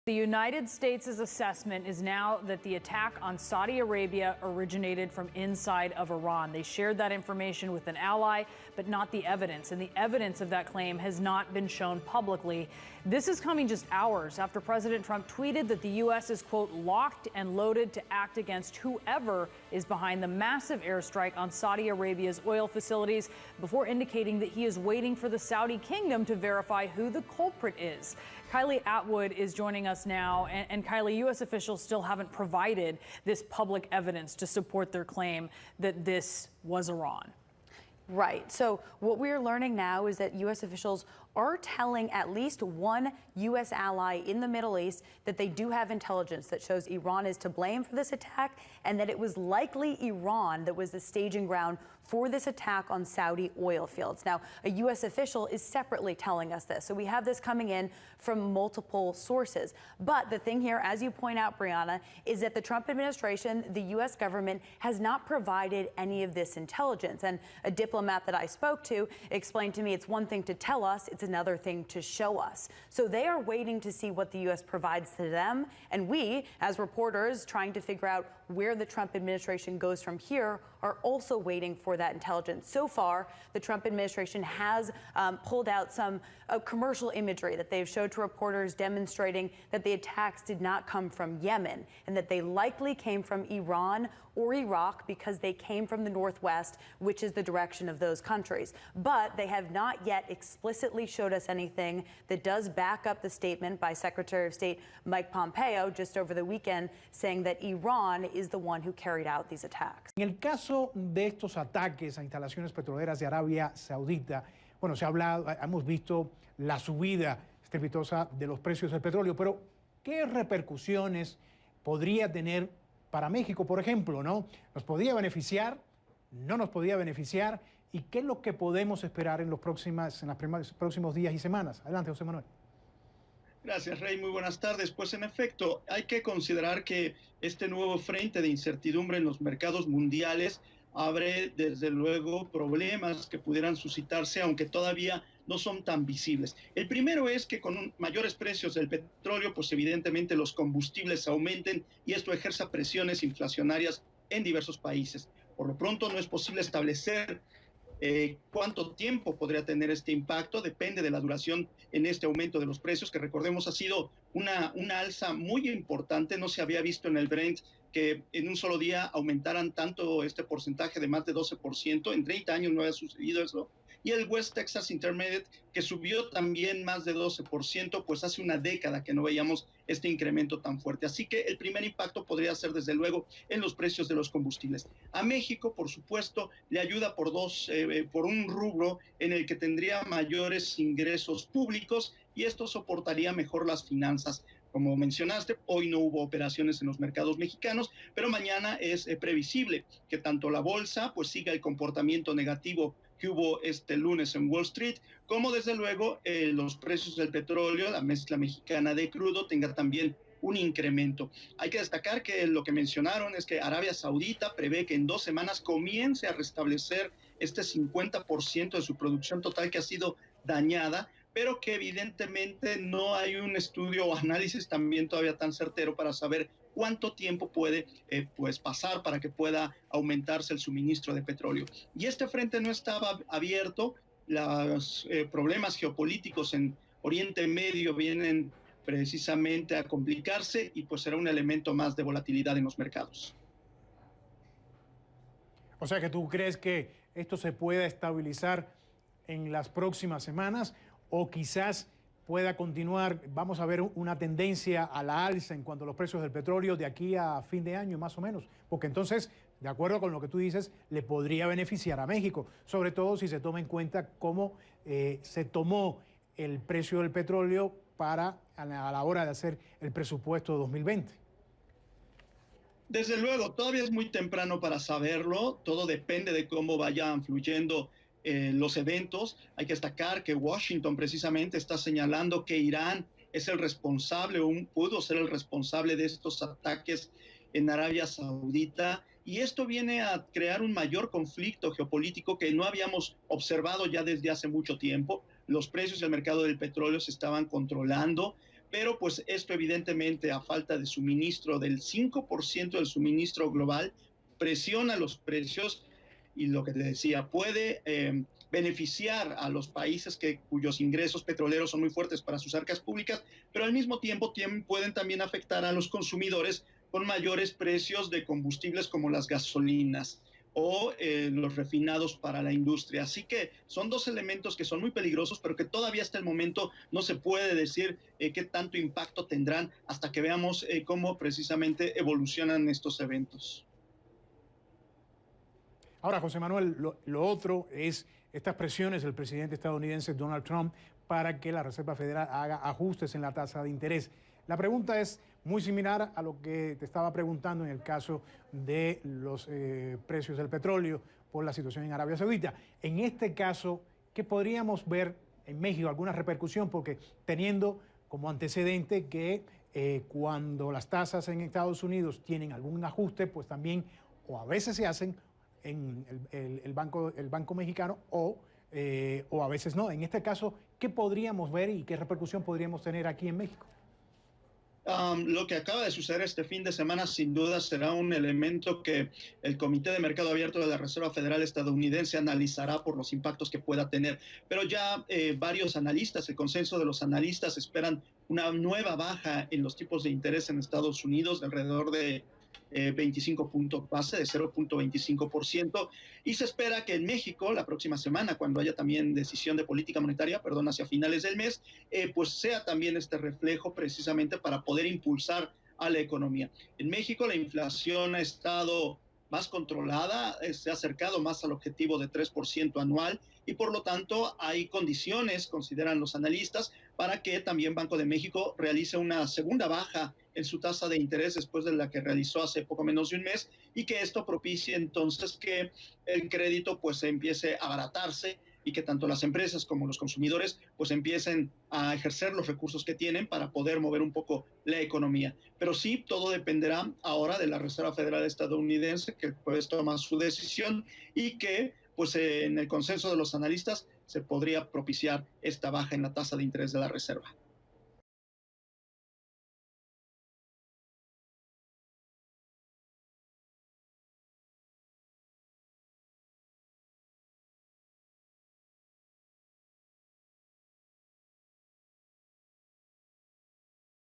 The United States' assessment is now that the attack on Saudi Arabia originated from inside of Iran. They shared that information with an ally, but not the evidence. And the evidence of that claim has not been shown publicly. This is coming just hours after President Trump tweeted that the U.S. is, quote, locked and loaded to act against whoever is behind the massive airstrike on Saudi Arabia's oil facilities, before indicating that he is waiting for the Saudi kingdom to verify who the culprit is. Kylie Atwood is joining us now. And Kylie, U.S. officials still haven't provided this public evidence to support their claim that this was Iran. Right. So what we're learning now is that U.S. officials are telling at least one U.S. ally in the Middle East that they do have intelligence that shows Iran is to blame for this attack, and that it was likely Iran that was the staging ground for this attack on Saudi oil fields. Now, a U.S. official is separately telling us this. So we have this coming in from multiple sources. But the thing here, as you point out, Brianna, is that the Trump administration, the U.S. government, has not provided any of this intelligence. And a diplomat that I spoke to explained to me it's one thing to tell us, it's another thing to show us. So they are waiting to see what the U.S. provides to them. And we, as reporters, trying to figure out where the Trump administration goes from here, are also waiting for that intelligence. So far, the Trump administration has pulled out some commercial imagery that they've showed to reporters demonstrating that the attacks did not come from Yemen and that they likely came from Iran or Iraq because they came from the northwest, which is the direction of those countries. But they have not yet explicitly showed us anything that does back up the statement by Secretary of State Mike Pompeo just over the weekend, saying that Iran is the one who carried out these attacks. En el caso de estos ataques a instalaciones petroleras de Arabia Saudita, bueno, se ha hablado, hemos visto la subida estrepitosa de los precios del petróleo, pero ¿qué repercusiones podría tener para México, por ejemplo, ¿no? ¿Nos podía beneficiar? ¿No nos podía beneficiar? ¿Y qué es lo que podemos esperar en los próximos días y semanas? Adelante, José Manuel. Gracias, Rey. Muy buenas tardes. Pues en efecto, hay que considerar que este nuevo frente de incertidumbre en los mercados mundiales abre desde luego problemas que pudieran suscitarse, aunque todavía no son tan visibles. El primero es que con mayores precios del petróleo, pues evidentemente los combustibles aumenten y esto ejerza presiones inflacionarias en diversos países. Por lo pronto no es posible establecer cuánto tiempo podría tener este impacto, depende de la duración en este aumento de los precios, que recordemos ha sido una alza muy importante. No se había visto en el Brent que en un solo día aumentaran tanto este porcentaje de más de 12%, en 30 años no había sucedido eso. Y el West Texas Intermediate, que subió también más de 12%, pues hace una década que no veíamos este incremento tan fuerte. Así que el primer impacto podría ser, desde luego, en los precios de los combustibles. A México, por supuesto, le ayuda por un rubro en el que tendría mayores ingresos públicos y esto soportaría mejor las finanzas. Como mencionaste, hoy no hubo operaciones en los mercados mexicanos, pero mañana es previsible que tanto la bolsa pues siga el comportamiento negativo que hubo este lunes en Wall Street, como desde luego los precios del petróleo, la mezcla mexicana de crudo, tenga también un incremento. Hay que destacar que lo que mencionaron es que Arabia Saudita prevé que en 2 semanas comience a restablecer este 50% de su producción total que ha sido dañada, pero que evidentemente no hay un estudio o análisis también todavía tan certero para saber cuánto tiempo puede pasar para que pueda aumentarse el suministro de petróleo. Y este frente no estaba abierto, los problemas geopolíticos en Oriente Medio vienen precisamente a complicarse y pues será un elemento más de volatilidad en los mercados. O sea que tú crees que esto se pueda estabilizar en las próximas semanas, o quizás pueda continuar, vamos a ver una tendencia a la alza en cuanto a los precios del petróleo de aquí a fin de año más o menos, porque entonces, de acuerdo con lo que tú dices, le podría beneficiar a México, sobre todo si se toma en cuenta cómo se tomó el precio del petróleo a la hora de hacer el presupuesto de 2020. Desde luego, todavía es muy temprano para saberlo, todo depende de cómo vayan fluyendo los eventos. Hay que destacar que Washington precisamente está señalando que Irán es el responsable o pudo ser el responsable de estos ataques en Arabia Saudita, y esto viene a crear un mayor conflicto geopolítico que no habíamos observado ya desde hace mucho tiempo. Los precios del mercado del petróleo se estaban controlando, pero pues esto evidentemente a falta de suministro del 5% del suministro global presiona los precios y lo que te decía, puede beneficiar a los países cuyos ingresos petroleros son muy fuertes para sus arcas públicas, pero al mismo tiempo pueden también afectar a los consumidores con mayores precios de combustibles como las gasolinas o los refinados para la industria. Así que son dos elementos que son muy peligrosos, pero que todavía hasta el momento no se puede decir qué tanto impacto tendrán hasta que veamos cómo precisamente evolucionan estos eventos. Ahora, José Manuel, lo otro es estas presiones del presidente estadounidense Donald Trump para que la Reserva Federal haga ajustes en la tasa de interés. La pregunta es muy similar a lo que te estaba preguntando en el caso de los precios del petróleo por la situación en Arabia Saudita. En este caso, ¿qué podríamos ver en México? ¿Alguna repercusión? Porque teniendo como antecedente que cuando las tasas en Estados Unidos tienen algún ajuste, pues también o a veces se hacen en el banco mexicano o a veces no. En este caso, ¿qué podríamos ver y qué repercusión podríamos tener aquí en México? Lo que acaba de suceder este fin de semana sin duda será un elemento que el Comité de Mercado Abierto de la Reserva Federal estadounidense analizará por los impactos que pueda tener. Pero ya varios analistas, el consenso de los analistas esperan una nueva baja en los tipos de interés en Estados Unidos de alrededor de 25 puntos base, de 0.25%, y se espera que en México la próxima semana, cuando haya también decisión de política monetaria, hacia finales del mes, pues sea también este reflejo precisamente para poder impulsar a la economía. En México la inflación ha estado más controlada, se ha acercado más al objetivo de 3% anual y por lo tanto hay condiciones, consideran los analistas, para que también Banco de México realice una segunda baja en su tasa de interés después de la que realizó hace poco menos de un mes y que esto propicie entonces que el crédito pues empiece a abaratarse y que tanto las empresas como los consumidores pues empiecen a ejercer los recursos que tienen para poder mover un poco la economía. Pero sí, todo dependerá ahora de la Reserva Federal estadounidense, que pues toma su decisión y que pues en el consenso de los analistas se podría propiciar esta baja en la tasa de interés de la Reserva.